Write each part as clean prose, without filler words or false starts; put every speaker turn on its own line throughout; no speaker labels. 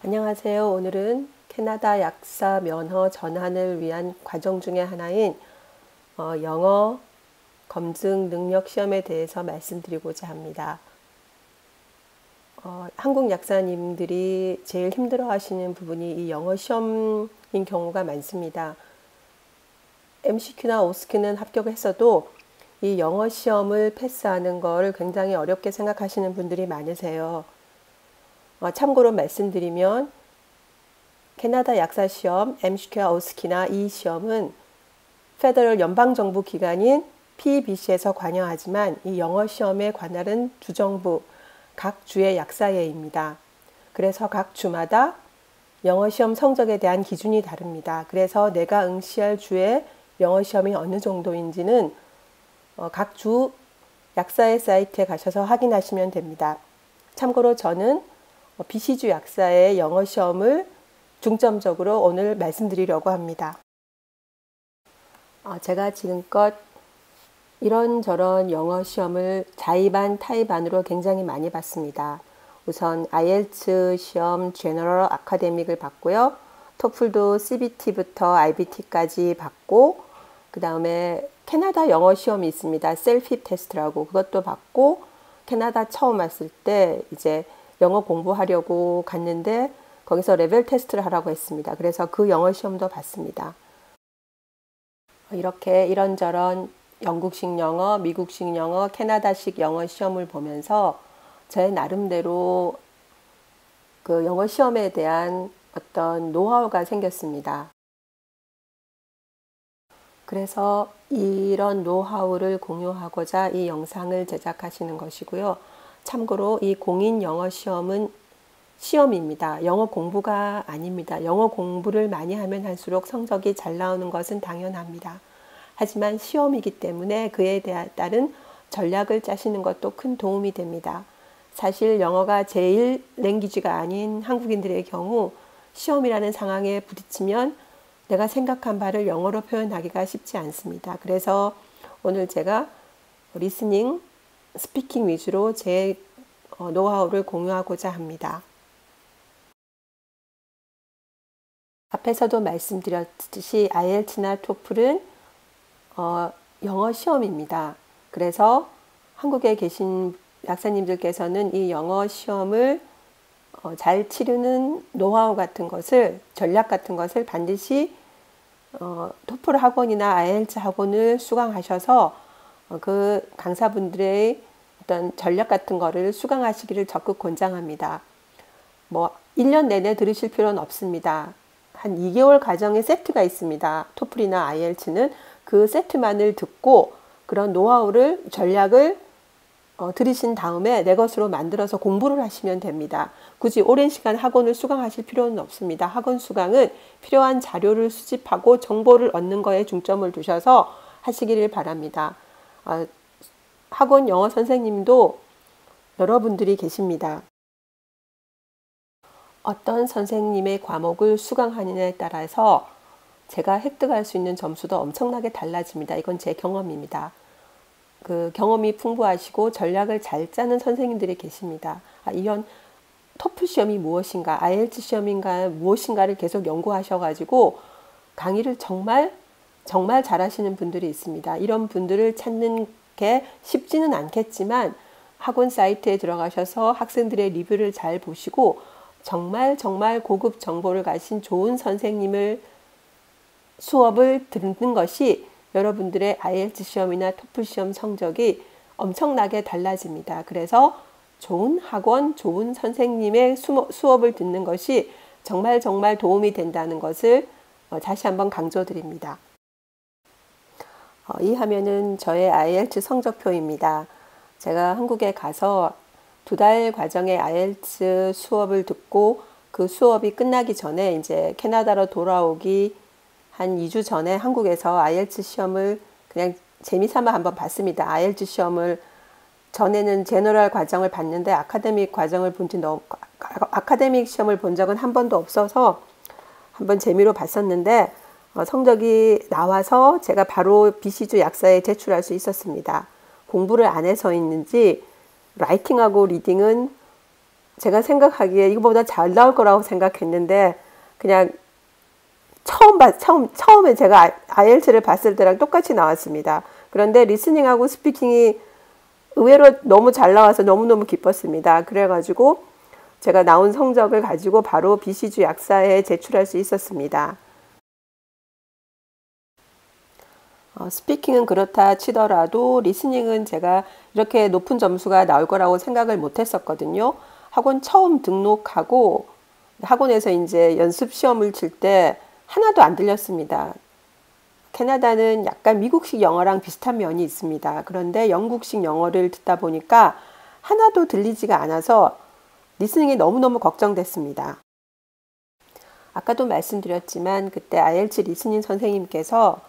안녕하세요. 오늘은 캐나다 약사 면허 전환을 위한 과정 중에 하나인 영어 검증 능력 시험에 대해서 말씀드리고자 합니다. 한국 약사님들이 제일 힘들어 하시는 부분이 이 영어 시험인 경우가 많습니다. MCQ나 OSQ는 합격했어도 이 영어 시험을 패스하는 걸 굉장히 어렵게 생각하시는 분들이 많으세요. 참고로 말씀드리면 캐나다 약사 시험, MCQ와 OSQ나 이 시험은 페더럴 연방정부 기관인 PBC에서 관여하지만 이 영어 시험의 관할은 주정부, 각 주의 약사회입니다. 그래서 각 주마다 영어 시험 성적에 대한 기준이 다릅니다. 그래서 내가 응시할 주의 영어 시험이 어느 정도인지는 각 주 약사회 사이트에 가셔서 확인하시면 됩니다. 참고로 저는 BC주 약사의 영어 시험을 중점적으로 오늘 말씀드리려고 합니다. 제가 지금껏 이런저런 영어 시험을 자의반, 타의반으로 굉장히 많이 봤습니다. 우선 IELTS 시험 제너럴 아카데믹을 봤고요. 토플도 CBT부터 IBT까지 봤고, 그 다음에 캐나다 영어 시험이 있습니다. 셀프 테스트라고 그것도 봤고, 캐나다 처음 왔을 때 이제 영어 공부하려고 갔는데 거기서 레벨 테스트를 하라고 했습니다. 그래서 그 영어 시험도 봤습니다. 이렇게 이런저런 영국식 영어, 미국식 영어, 캐나다식 영어 시험을 보면서 제 나름대로 그 영어 시험에 대한 어떤 노하우가 생겼습니다. 그래서 이런 노하우를 공유하고자 이 영상을 제작하시는 것이고요. 참고로 이 공인 영어 시험은 시험입니다. 영어 공부가 아닙니다. 영어 공부를 많이 하면 할수록 성적이 잘 나오는 것은 당연합니다. 하지만 시험이기 때문에 그에 따른 전략을 짜시는 것도 큰 도움이 됩니다. 사실 영어가 제1 랭귀지가 아닌 한국인들의 경우 시험이라는 상황에 부딪히면 내가 생각한 바를 영어로 표현하기가 쉽지 않습니다. 그래서 오늘 제가 리스닝, 스피킹 위주로 제 노하우를 공유하고자 합니다. 앞에서도 말씀드렸듯이 IELTS나 TOEFL은 영어 시험입니다. 그래서 한국에 계신 약사님들께서는 이 영어 시험을 잘 치르는 노하우 같은 것을, 전략 같은 것을 반드시 토플 학원이나 IELTS 학원을 수강하셔서 그 강사분들의 어떤 전략 같은 거를 수강하시기를 적극 권장합니다. 1년 내내 들으실 필요는 없습니다. 한 2개월 과정의 세트가 있습니다. 토플이나 IELTS는 그 세트만을 듣고 그런 노하우를, 전략을 들으신 다음에 내 것으로 만들어서 공부를 하시면 됩니다. 굳이 오랜 시간 학원을 수강하실 필요는 없습니다. 학원 수강은 필요한 자료를 수집하고 정보를 얻는 거에 중점을 두셔서 하시기를 바랍니다. 학원 영어 선생님도 여러분들이 계십니다. 어떤 선생님의 과목을 수강하느냐에 따라서 제가 획득할 수 있는 점수도 엄청나게 달라집니다. 이건 제 경험입니다. 그 경험이 풍부하시고 전략을 잘 짜는 선생님들이 계십니다. 이런 토플 시험이 무엇인가, IELTS 시험인가 무엇인가를 계속 연구하셔가지고 강의를 정말 잘하시는 분들이 있습니다. 이런 분들을 찾는 게 쉽지는 않겠지만 학원 사이트에 들어가셔서 학생들의 리뷰를 잘 보시고 정말 고급 정보를 가진 좋은 선생님을 수업을 듣는 것이 여러분들의 IELTS 시험이나 토플 시험 성적이 엄청나게 달라집니다. 그래서 좋은 학원, 좋은 선생님의 수업을 듣는 것이 정말 도움이 된다는 것을 다시 한번 강조드립니다. 이 화면은 저의 IELTS 성적표입니다. 제가 한국에 가서 2달 과정의 IELTS 수업을 듣고 그 수업이 끝나기 전에 이제 캐나다로 돌아오기 한 2주 전에 한국에서 IELTS 시험을 그냥 재미삼아 한번 봤습니다. IELTS 시험을 전에는 제너럴 과정을 봤는데 아카데믹 과정을 아카데믹 시험을 본 적은 한 번도 없어서 한번 재미로 봤었는데 성적이 나와서 제가 바로 BC주 약사에 제출할 수 있었습니다. 공부를 안 해서있는지 라이팅하고 리딩은 제가 생각하기에 이거보다 잘 나올 거라고 생각했는데 그냥 처음에 제가 IELTS를 봤을 때랑 똑같이 나왔습니다. 그런데 리스닝하고 스피킹이 의외로 너무 잘 나와서 너무너무 기뻤습니다. 그래가지고 제가 나온 성적을 가지고 바로 BCG 약사에 제출할 수 있었습니다. 스피킹은 그렇다 치더라도 리스닝은 제가 이렇게 높은 점수가 나올 거라고 생각을 못 했었거든요. 학원 처음 등록하고 학원에서 이제 연습 시험을 칠 때 하나도 안 들렸습니다. 캐나다는 약간 미국식 영어랑 비슷한 면이 있습니다. 그런데 영국식 영어를 듣다 보니까 하나도 들리지가 않아서 리스닝이 너무너무 걱정됐습니다. 아까도 말씀드렸지만 그때 IELTS 리스닝 선생님께서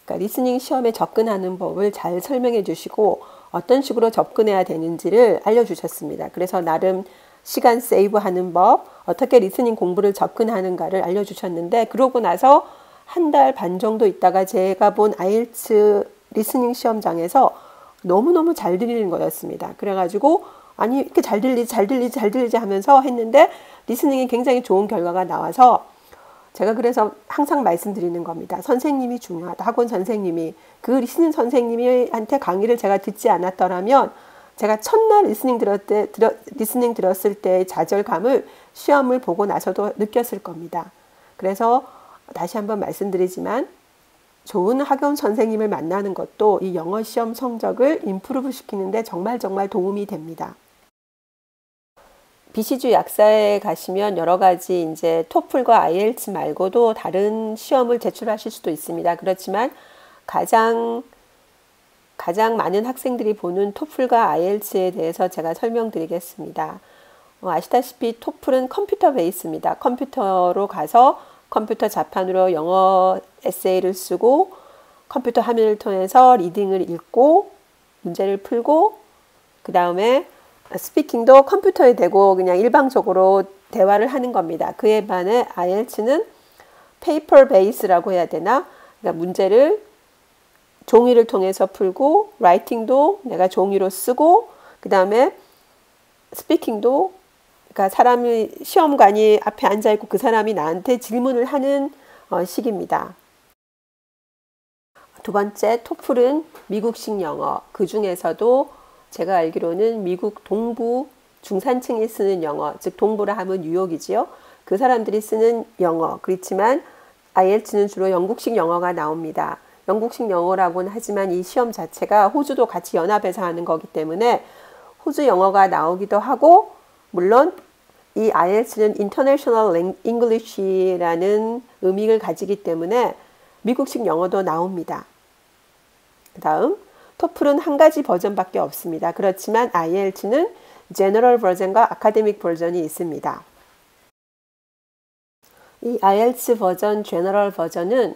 그러니까 리스닝 시험에 접근하는 법을 잘 설명해 주시고 어떤 식으로 접근해야 되는지를 알려주셨습니다. 그래서 나름 시간 세이브하는 법, 어떻게 리스닝 공부를 접근하는가를 알려주셨는데 그러고 나서 한 달 반 정도 있다가 제가 본 IELTS 리스닝 시험장에서 너무너무 잘 들리는 거였습니다. 그래가지고 아니 이렇게 잘 들리지 하면서 했는데 리스닝이 굉장히 좋은 결과가 나와서 제가 그래서 항상 말씀드리는 겁니다. 선생님이 중요하다. 학원 선생님이 그 리스닝 선생님한테 강의를 제가 듣지 않았더라면 제가 첫날 리스닝 들었을 때의 좌절감을 시험을 보고 나서도 느꼈을 겁니다. 그래서 다시 한번 말씀드리지만 좋은 학원 선생님을 만나는 것도 이 영어 시험 성적을 임프루브 시키는데 정말 도움이 됩니다. BCG 약사에 가시면 여러 가지 이제 토플과 IELTS 말고도 다른 시험을 제출하실 수도 있습니다. 그렇지만 가장 많은 학생들이 보는 토플과 IELTS에 대해서 제가 설명드리겠습니다. 아시다시피 토플은 컴퓨터 베이스입니다. 컴퓨터로 가서 컴퓨터 자판으로 영어 에세이를 쓰고 컴퓨터 화면을 통해서 리딩을 읽고 문제를 풀고 그 다음에 스피킹도 컴퓨터에 대고 그냥 일방적으로 대화를 하는 겁니다. 그에 반해 IELTS는 페이퍼 베이스라고 해야 되나? 그러니까 문제를 종이를 통해서 풀고 라이팅도 내가 종이로 쓰고 그 다음에 스피킹도 그러니까 사람이 시험관이 앞에 앉아 있고 그 사람이 나한테 질문을 하는 식입니다. 두 번째 토플은 미국식 영어. 그 중에서도 제가 알기로는 미국 동부 중산층이 쓰는 영어, 즉 동부라 하면 뉴욕이지요. 그 사람들이 쓰는 영어. 그렇지만 IELTS는 주로 영국식 영어가 나옵니다. 영국식 영어라고는 하지만 이 시험 자체가 호주도 같이 연합해서 하는 거기 때문에 호주 영어가 나오기도 하고 물론 이 IELTS는 International English라는 의미를 가지기 때문에 미국식 영어도 나옵니다. 그 다음 토플은 한 가지 버전밖에 없습니다. 그렇지만 IELTS는 제너럴 버전과 아카데믹 버전이 있습니다. 이 IELTS 버전, 제너럴 버전은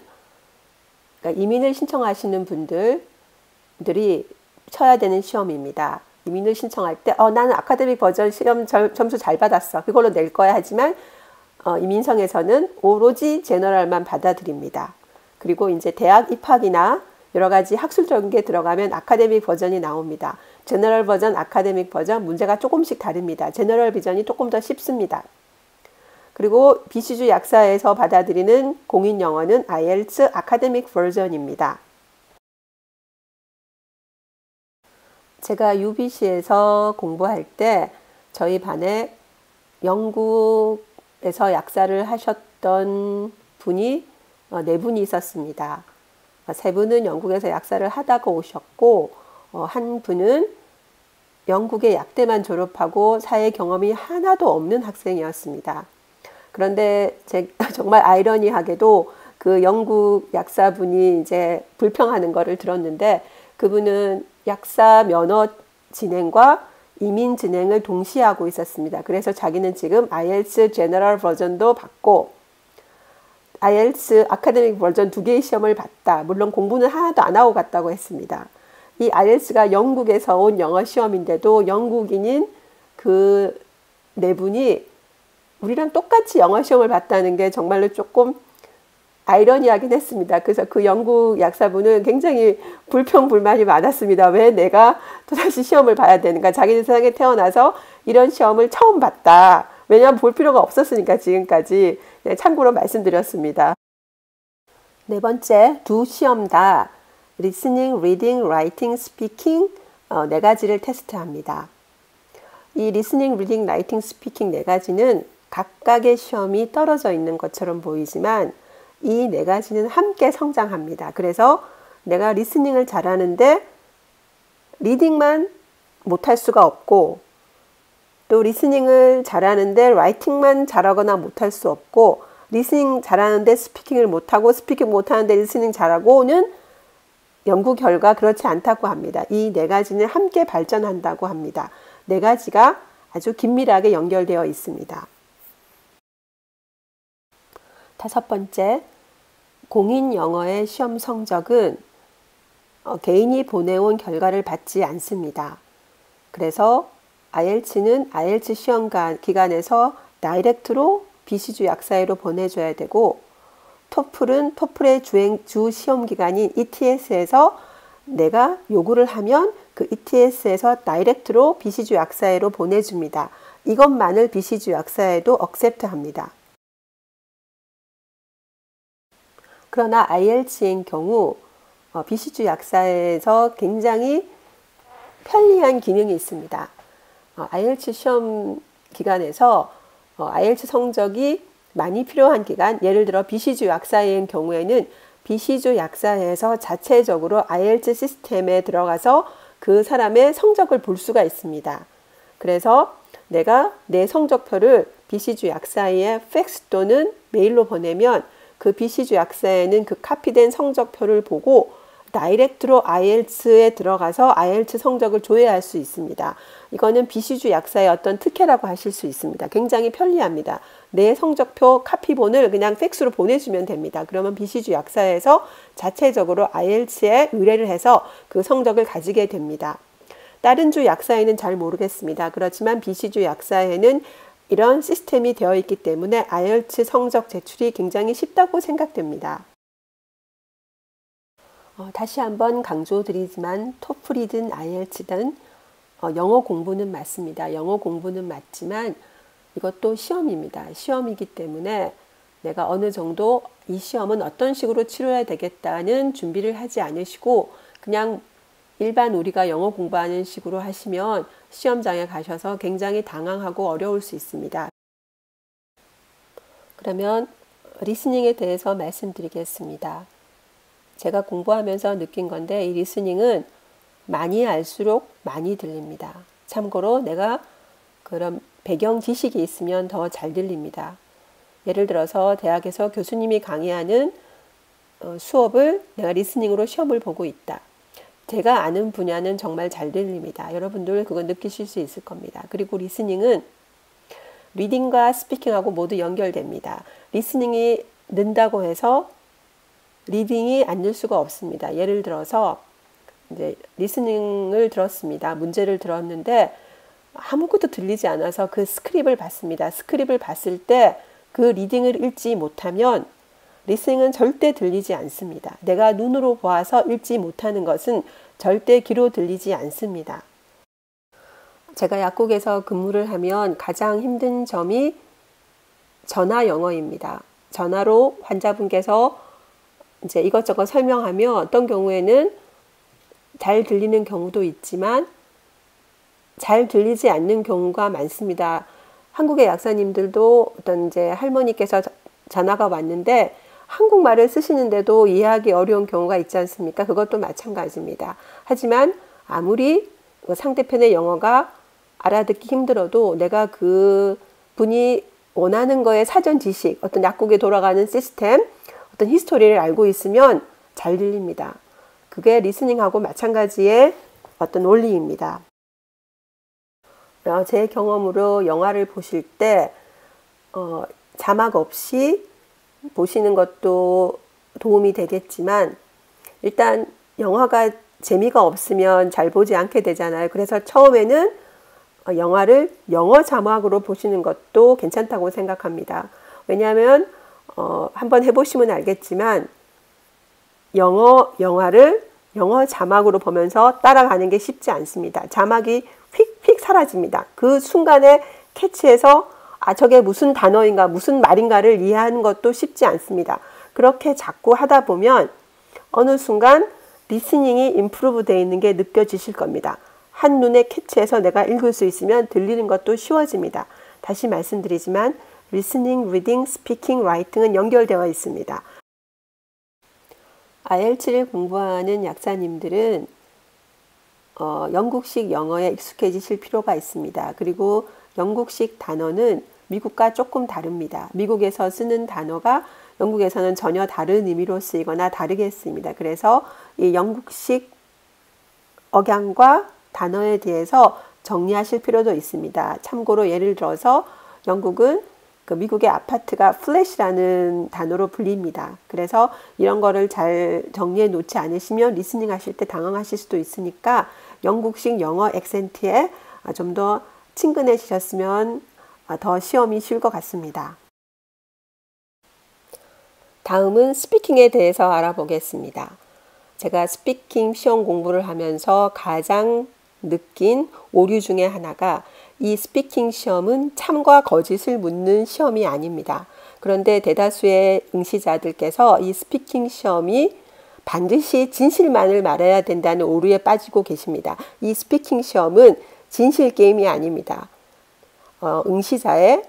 그러니까 이민을 신청하시는 분들이 쳐야 되는 시험입니다. 이민을 신청할 때 나는 아카데믹 버전 시험 점수 잘 받았어. 그걸로 낼 거야 하지만 이민성에서는 오로지 제너럴만 받아들입니다. 그리고 이제 대학 입학이나 여러 가지 학술적인 게 들어가면 아카데믹 버전이 나옵니다. 제너럴 버전, 아카데믹 버전 문제가 조금씩 다릅니다. 제너럴 버전이 조금 더 쉽습니다. 그리고 BCG 약사에서 받아들이는 공인 영어는 IELTS 아카데믹 버전입니다. 제가 UBC에서 공부할 때 저희 반에 영국에서 약사를 하셨던 분이 4분이 있었습니다. 3분은 영국에서 약사를 하다가 오셨고 한 분은 영국의 약대만 졸업하고 사회 경험이 하나도 없는 학생이었습니다. 그런데 정말 아이러니하게도 그 영국 약사분이 이제 불평하는 거를 들었는데 그분은 약사 면허 진행과 이민 진행을 동시에 하고 있었습니다. 그래서 자기는 지금 IELTS 제너럴 버전도 받고 IELTS 아카데믹 버전 2개의 시험을 봤다. 물론 공부는 하나도 안 하고 갔다고 했습니다. 이 IELTS가 영국에서 온 영어 시험인데도 영국인인 그 4분이 우리랑 똑같이 영어 시험을 봤다는 게 정말로 조금 아이러니하긴 했습니다. 그래서 그 영국 약사분은 굉장히 불평불만이 많았습니다. 왜 내가 또다시 시험을 봐야 되는가. 자기 세상에 태어나서 이런 시험을 처음 봤다. 왜냐하면 볼 필요가 없었으니까 지금까지. 네, 참고로 말씀드렸습니다. 네 번째, 두 시험 다 리스닝, 리딩, 라이팅, 스피킹 네 가지를 테스트합니다. 이 리스닝, 리딩, 라이팅, 스피킹 네 가지는 각각의 시험이 떨어져 있는 것처럼 보이지만 이 네 가지는 함께 성장합니다. 그래서 내가 리스닝을 잘하는데 리딩만 못할 수가 없고 또 리스닝을 잘하는데 라이팅만 잘하거나 못할 수 없고 리스닝 잘하는데 스피킹을 못하고 스피킹 못하는데 리스닝 잘하고는 연구 결과 그렇지 않다고 합니다. 이 네 가지는 함께 발전한다고 합니다. 네 가지가 아주 긴밀하게 연결되어 있습니다. 다섯 번째, 공인 영어의 시험 성적은 개인이 보내온 결과를 받지 않습니다. 그래서 IELTS는 IELTS 시험 기관에서 다이렉트로 BCG 약사회로 보내줘야 되고 토플은 토플의 주 시험 기관인 ETS에서 내가 요구를 하면 그 ETS에서 다이렉트로 BCG 약사회로 보내줍니다. 이것만을 BCG 약사회도 억셉트합니다. 그러나 IELTS인 경우 BCG 약사회에서 굉장히 편리한 기능이 있습니다. IELTS 시험 기간에서 IELTS 성적이 많이 필요한 기간, 예를 들어 BCG 약사회인 경우에는 BCG 약사회에서 자체적으로 IELTS 시스템에 들어가서 그 사람의 성적을 볼 수가 있습니다. 그래서 내가 내 성적표를 BCG 약사회에 팩스 또는 메일로 보내면 그 BCG 약사회는 그 카피된 성적표를 보고 다이렉트로 IELTS에 들어가서 IELTS 성적을 조회할 수 있습니다. 이거는 BCG 약사의 어떤 특혜라고 하실 수 있습니다. 굉장히 편리합니다. 내 성적표 카피본을 그냥 팩스로 보내주면 됩니다. 그러면 BCG 약사에서 자체적으로 IELTS에 의뢰를 해서 그 성적을 가지게 됩니다. 다른 주 약사에는 잘 모르겠습니다. 그렇지만 BCG 약사에는 이런 시스템이 되어 있기 때문에 IELTS 성적 제출이 굉장히 쉽다고 생각됩니다. 다시 한번 강조드리지만 토플이든 IELTS든 영어 공부는 맞습니다. 영어 공부는 맞지만 이것도 시험입니다. 시험이기 때문에 내가 어느 정도 이 시험은 어떤 식으로 치러야 되겠다는 준비를 하지 않으시고 그냥 일반 우리가 영어 공부하는 식으로 하시면 시험장에 가셔서 굉장히 당황하고 어려울 수 있습니다. 그러면 리스닝에 대해서 말씀드리겠습니다. 제가 공부하면서 느낀 건데 이 리스닝은 많이 알수록 많이 들립니다. 참고로 내가 그런 배경 지식이 있으면 더 잘 들립니다. 예를 들어서 대학에서 교수님이 강의하는 수업을 내가 리스닝으로 시험을 보고 있다. 제가 아는 분야는 정말 잘 들립니다. 여러분들 그거 느끼실 수 있을 겁니다. 그리고 리스닝은 리딩과 스피킹하고 모두 연결됩니다. 리스닝이 는다고 해서 리딩이 안 늘 수가 없습니다. 예를 들어서 이제 리스닝을 들었습니다. 문제를 들었는데 아무것도 들리지 않아서 그 스크립을 봤습니다. 스크립을 봤을 때 그 리딩을 읽지 못하면 리스닝은 절대 들리지 않습니다. 내가 눈으로 보아서 읽지 못하는 것은 절대 귀로 들리지 않습니다. 제가 약국에서 근무를 하면 가장 힘든 점이 전화 영어입니다. 전화로 환자분께서 이제 이것저것 설명하면 어떤 경우에는 잘 들리는 경우도 있지만 잘 들리지 않는 경우가 많습니다. 한국의 약사님들도 어떤 이제 할머니께서 전화가 왔는데 한국말을 쓰시는데도 이해하기 어려운 경우가 있지 않습니까? 그것도 마찬가지입니다. 하지만 아무리 상대편의 영어가 알아듣기 힘들어도 내가 그 분이 원하는 거에 사전 지식, 어떤 약국에 돌아가는 시스템, 어떤 히스토리를 알고 있으면 잘 들립니다. 그게 리스닝하고 마찬가지의 어떤 원리입니다. 제 경험으로 영화를 보실 때 자막 없이 보시는 것도 도움이 되겠지만 일단 영화가 재미가 없으면 잘 보지 않게 되잖아요. 그래서 처음에는 영화를 영어 자막으로 보시는 것도 괜찮다고 생각합니다. 왜냐하면 한번 해보시면 알겠지만 영화를 영어 자막으로 보면서 따라가는 게 쉽지 않습니다. 자막이 휙휙 사라집니다. 그 순간에 캐치해서 저게 무슨 단어인가 무슨 말인가를 이해하는 것도 쉽지 않습니다. 그렇게 자꾸 하다 보면 어느 순간 리스닝이 임프루브 되어 있는 게 느껴지실 겁니다. 한눈에 캐치해서 내가 읽을 수 있으면 들리는 것도 쉬워집니다. 다시 말씀드리지만 리스닝, 리딩, 스피킹, 라이팅은 연결되어 있습니다. IELTS를 공부하는 약사님들은 영국식 영어에 익숙해지실 필요가 있습니다. 그리고 영국식 단어는 미국과 조금 다릅니다. 미국에서 쓰는 단어가 영국에서는 전혀 다른 의미로 쓰이거나 다르게 쓰입니다. 그래서 이 영국식 억양과 단어에 대해서 정리하실 필요도 있습니다. 참고로 예를 들어서 영국은 그 미국의 아파트가 플랫이라는 단어로 불립니다. 그래서 이런 거를 잘 정리해 놓지 않으시면 리스닝 하실 때 당황하실 수도 있으니까 영국식 영어 액센트에 좀 더 친근해지셨으면 더 시험이 쉬울 것 같습니다. 다음은 스피킹에 대해서 알아보겠습니다. 제가 스피킹 시험 공부를 하면서 가장 느낀 오류 중에 하나가 이 스피킹 시험은 참과 거짓을 묻는 시험이 아닙니다. 그런데 대다수의 응시자들께서 이 스피킹 시험이 반드시 진실만을 말해야 된다는 오류에 빠지고 계십니다. 이 스피킹 시험은 진실 게임이 아닙니다. 응시자의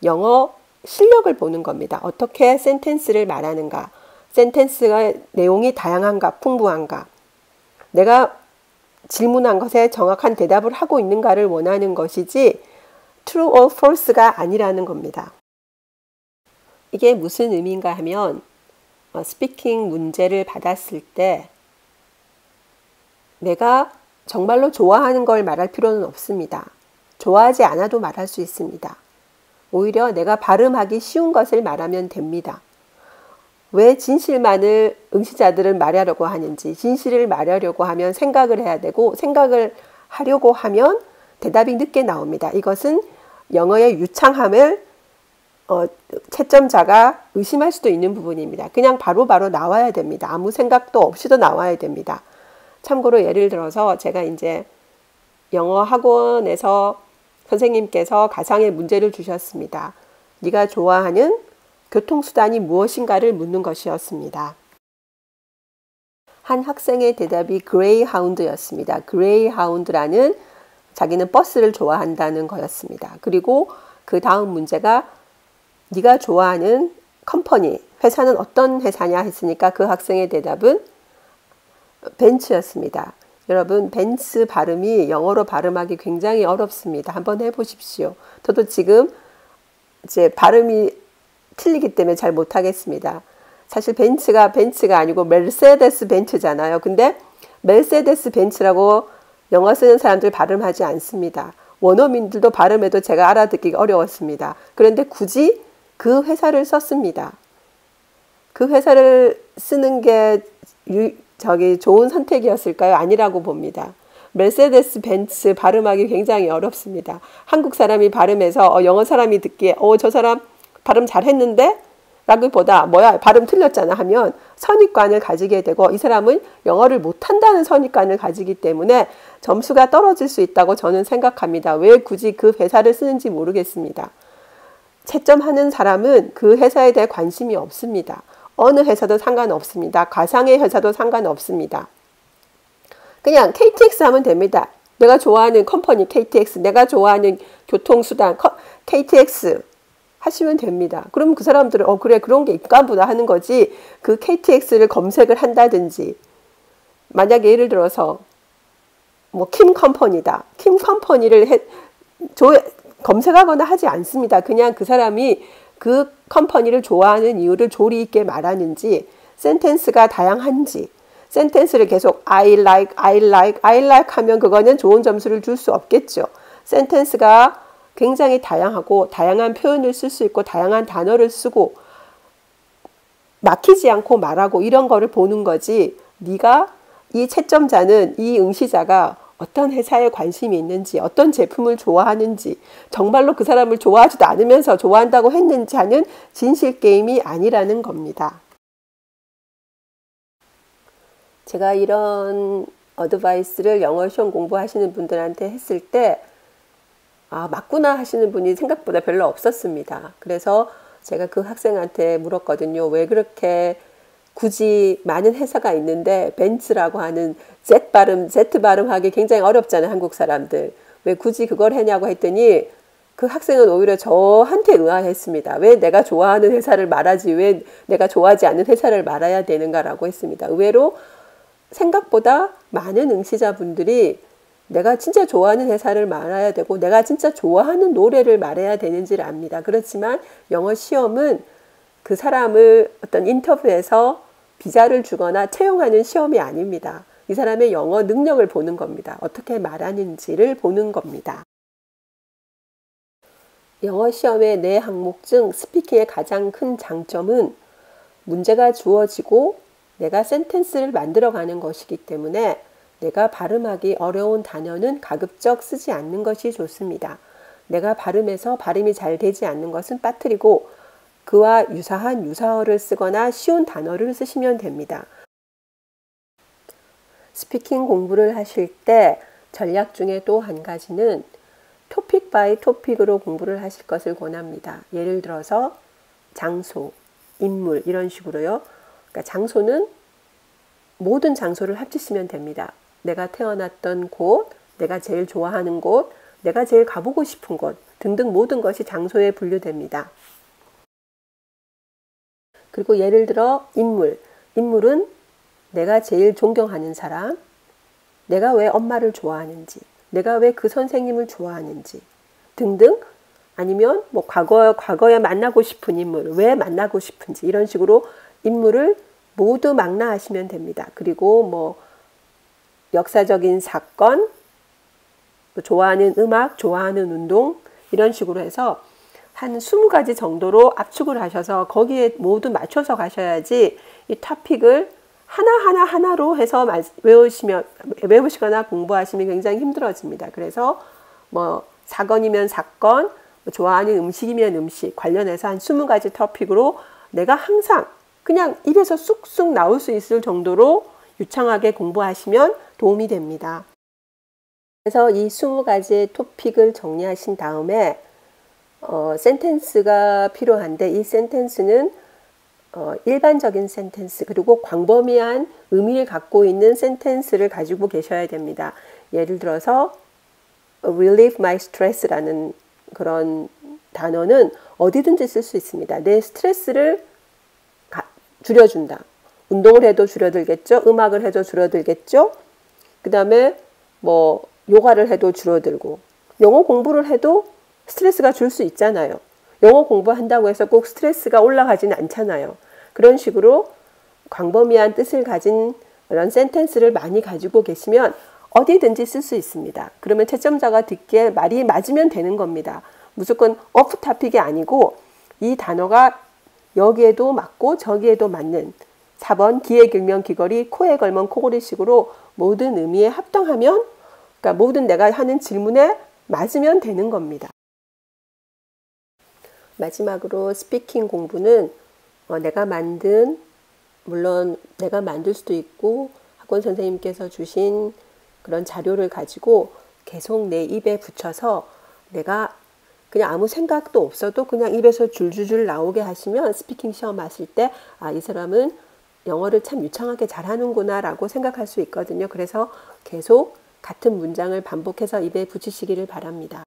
영어 실력을 보는 겁니다. 어떻게 센텐스를 말하는가, 센텐스가 내용이 다양한가, 풍부한가, 내가 질문한 것에 정확한 대답을 하고 있는가를 원하는 것이지 true or false가 아니라는 겁니다. 이게 무슨 의미인가 하면 스피킹 문제를 받았을 때 내가 정말로 좋아하는 걸 말할 필요는 없습니다. 좋아하지 않아도 말할 수 있습니다. 오히려 내가 발음하기 쉬운 것을 말하면 됩니다. 왜 진실만을 응시자들은 말하려고 하는지, 진실을 말하려고 하면 생각을 해야 되고 생각을 하려고 하면 대답이 늦게 나옵니다. 이것은 영어의 유창함을 채점자가 의심할 수도 있는 부분입니다. 그냥 바로바로 나와야 됩니다. 아무 생각도 없이도 나와야 됩니다. 참고로 예를 들어서 제가 이제 영어 학원에서 선생님께서 가상의 문제를 주셨습니다. 네가 좋아하는 교통수단이 무엇인가를 묻는 것이었습니다. 한 학생의 대답이 그레이하운드였습니다. 그레이하운드라는 자기는 버스를 좋아한다는 거였습니다. 그리고 그 다음 문제가 네가 좋아하는 컴퍼니, 회사는 어떤 회사냐 했으니까 그 학생의 대답은 벤츠였습니다. 여러분, 벤츠 발음이 영어로 발음하기 굉장히 어렵습니다. 한번 해보십시오. 저도 지금 이제 발음이 틀리기 때문에 잘 못하겠습니다. 사실 벤츠가 아니고 메르세데스 벤츠잖아요. 근데 메르세데스 벤츠라고 영어 쓰는 사람들 발음하지 않습니다. 원어민들도 발음해도 제가 알아듣기 어려웠습니다. 그런데 굳이 그 회사를 썼습니다. 그 회사를 쓰는 게 좋은 선택이었을까요? 아니라고 봅니다. 메르세데스 벤츠 발음하기 굉장히 어렵습니다. 한국 사람이 발음해서 영어 사람이 듣기에 저 사람 발음 잘했는데? 라기보다 뭐야 발음 틀렸잖아 하면 선입관을 가지게 되고 이 사람은 영어를 못한다는 선입관을 가지기 때문에 점수가 떨어질 수 있다고 저는 생각합니다. 왜 굳이 그 회사를 쓰는지 모르겠습니다. 채점하는 사람은 그 회사에 대해 관심이 없습니다. 어느 회사도 상관없습니다. 가상의 회사도 상관없습니다. 그냥 KTX 하면 됩니다. 내가 좋아하는 컴퍼니 KTX, 내가 좋아하는 교통수단 KTX 하시면 됩니다. 그럼 그 사람들은 그래 그런 게 있까 보다 하는 거지 그 KTX를 검색을 한다든지 만약에 예를 들어서 뭐 킴 컴퍼니다. 킴 컴퍼니를 검색하거나 하지 않습니다. 그냥 그 사람이 그 컴퍼니를 좋아하는 이유를 조리 있게 말하는지 센텐스가 다양한지 센텐스를 계속 I like 하면 그거는 좋은 점수를 줄 수 없겠죠. 센텐스가 굉장히 다양하고 다양한 표현을 쓸 수 있고 다양한 단어를 쓰고 막히지 않고 말하고 이런 거를 보는 거지 네가 이 채점자는 이 응시자가 어떤 회사에 관심이 있는지 어떤 제품을 좋아하는지 정말로 그 사람을 좋아하지도 않으면서 좋아한다고 했는지 하는 진실 게임이 아니라는 겁니다. 제가 이런 어드바이스를 영어 시험 공부하시는 분들한테 했을 때 아, 맞구나 하시는 분이 생각보다 별로 없었습니다. 그래서 제가 그 학생한테 물었거든요. 왜 그렇게 굳이 많은 회사가 있는데 벤츠라고 하는 Z 발음하기 굉장히 어렵잖아요. 한국 사람들. 왜 굳이 그걸 했냐고 했더니 그 학생은 오히려 저한테 의아했습니다. 왜 내가 좋아하는 회사를 말하지 왜 내가 좋아하지 않는 회사를 말해야 되는가라고 했습니다. 의외로 생각보다 많은 응시자분들이 내가 진짜 좋아하는 회사를 말해야 되고 내가 진짜 좋아하는 노래를 말해야 되는지를 압니다. 그렇지만 영어 시험은 그 사람을 어떤 인터뷰에서 비자를 주거나 채용하는 시험이 아닙니다. 이 사람의 영어 능력을 보는 겁니다. 어떻게 말하는지를 보는 겁니다. 영어 시험의 네 항목 중 스피킹의 가장 큰 장점은 문제가 주어지고 내가 센텐스를 만들어가는 것이기 때문에 내가 발음하기 어려운 단어는 가급적 쓰지 않는 것이 좋습니다. 내가 발음해서 발음이 잘 되지 않는 것은 빠뜨리고 그와 유사한 유사어를 쓰거나 쉬운 단어를 쓰시면 됩니다. 스피킹 공부를 하실 때 전략 중에 또 한 가지는 토픽 바이 토픽으로 공부를 하실 것을 권합니다. 예를 들어서 장소, 인물 이런 식으로요. 그러니까 장소는 모든 장소를 합치시면 됩니다. 내가 태어났던 곳, 내가 제일 좋아하는 곳, 내가 제일 가보고 싶은 곳 등등 모든 것이 장소에 분류됩니다. 그리고 예를 들어 인물, 인물은 내가 제일 존경하는 사람, 내가 왜 엄마를 좋아하는지, 내가 왜 그 선생님을 좋아하는지 등등 아니면 뭐 과거에 만나고 싶은 인물, 왜 만나고 싶은지 이런 식으로 인물을 모두 망라하시면 됩니다. 그리고 뭐 역사적인 사건, 좋아하는 음악, 좋아하는 운동 이런 식으로 해서 한 20가지 정도로 압축을 하셔서 거기에 모두 맞춰서 가셔야지 이 토픽을 하나로 해서 외우시거나 공부하시면 굉장히 힘들어집니다. 그래서 뭐 사건이면 사건, 좋아하는 음식이면 음식 관련해서 한 20가지 토픽으로 내가 항상 그냥 입에서 쑥쑥 나올 수 있을 정도로 유창하게 공부하시면 도움이 됩니다. 그래서 이 20가지의 토픽을 정리하신 다음에 센텐스가 필요한데 이 센텐스는 일반적인 센텐스 그리고 광범위한 의미를 갖고 있는 센텐스를 가지고 계셔야 됩니다. 예를 들어서 relieve my stress라는 그런 단어는 어디든지 쓸 수 있습니다. 내 스트레스를 줄여준다. 운동을 해도 줄어들겠죠. 음악을 해도 줄어들겠죠. 그 다음에 뭐 요가를 해도 줄어들고 영어 공부를 해도 스트레스가 줄 수 있잖아요. 영어 공부한다고 해서 꼭 스트레스가 올라가지는 않잖아요. 그런 식으로 광범위한 뜻을 가진 그런 센텐스를 많이 가지고 계시면 어디든지 쓸 수 있습니다. 그러면 채점자가 듣기에 말이 맞으면 되는 겁니다. 무조건 오프 토픽이 아니고 이 단어가 여기에도 맞고 저기에도 맞는 4번 귀에 길면 귀걸이, 코에 걸면 코걸이식으로 모든 의미에 합당하면 그러니까 모든 내가 하는 질문에 맞으면 되는 겁니다. 마지막으로 스피킹 공부는 물론 내가 만들 수도 있고 학원 선생님께서 주신 그런 자료를 가지고 계속 내 입에 붙여서 내가 그냥 아무 생각도 없어도 그냥 입에서 줄줄줄 나오게 하시면 스피킹 시험 하실 때 이 사람은 영어를 참 유창하게 잘하는구나 라고 생각할 수 있거든요. 그래서 계속 같은 문장을 반복해서 입에 붙이시기를 바랍니다.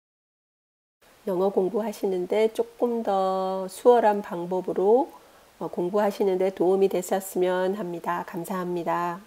영어 공부하시는데 조금 더 수월한 방법으로 공부하시는데 도움이 됐었으면 합니다. 감사합니다.